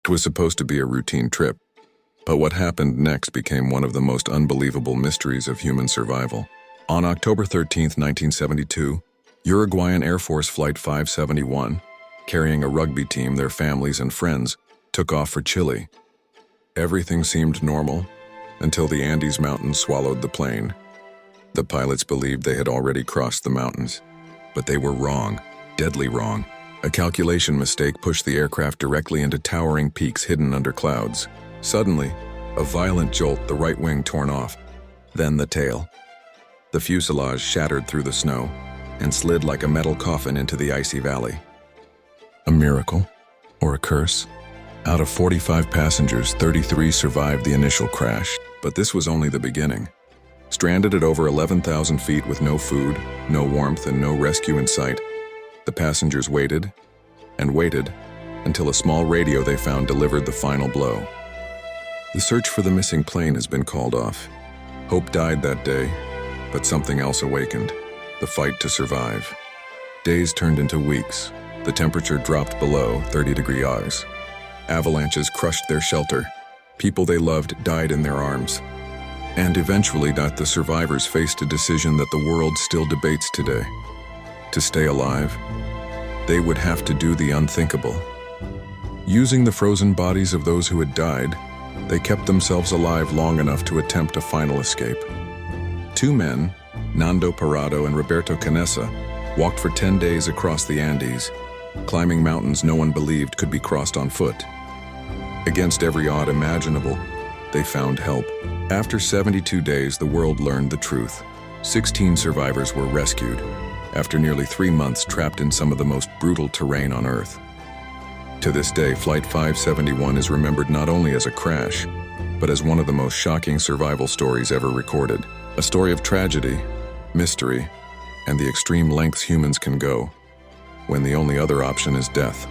It was supposed to be a routine trip, but what happened next became one of the most unbelievable mysteries of human survival. On October 13, 1972, Uruguayan Air Force Flight 571, carrying a rugby team, their families, and friends, took off for Chile. Everything seemed normal until the Andes Mountains swallowed the plane. The pilots believed they had already crossed the mountains, but they were wrong, deadly wrong. A calculation mistake pushed the aircraft directly into towering peaks hidden under clouds. Suddenly, a violent jolt, the right wing torn off, then the tail. The fuselage shattered through the snow and slid like a metal coffin into the icy valley. A miracle, or a curse? Out of 45 passengers, 33 survived the initial crash, but this was only the beginning. Stranded at over 11,000 feet with no food, no warmth, and no rescue in sight, the passengers waited and waited until a small radio they found delivered the final blow. The search for the missing plane has been called off. Hope died that day, but something else awakened: the fight to survive. Days turned into weeks. The temperature dropped below 30 degrees. Avalanches crushed their shelter. People they loved died in their arms. And eventually, the survivors faced a decision that the world still debates today. To stay alive, they would have to do the unthinkable. Using the frozen bodies of those who had died, they kept themselves alive long enough to attempt a final escape. Two men, Nando Parado and Roberto Canessa, walked for 10 days across the Andes, climbing mountains no one believed could be crossed on foot. Against every odd imaginable, they found help. After 72 days, the world learned the truth. 16 survivors were rescued, after nearly 3 months trapped in some of the most brutal terrain on Earth. To this day, Flight 571 is remembered not only as a crash, but as one of the most shocking survival stories ever recorded. A story of tragedy, mystery, and the extreme lengths humans can go when the only other option is death.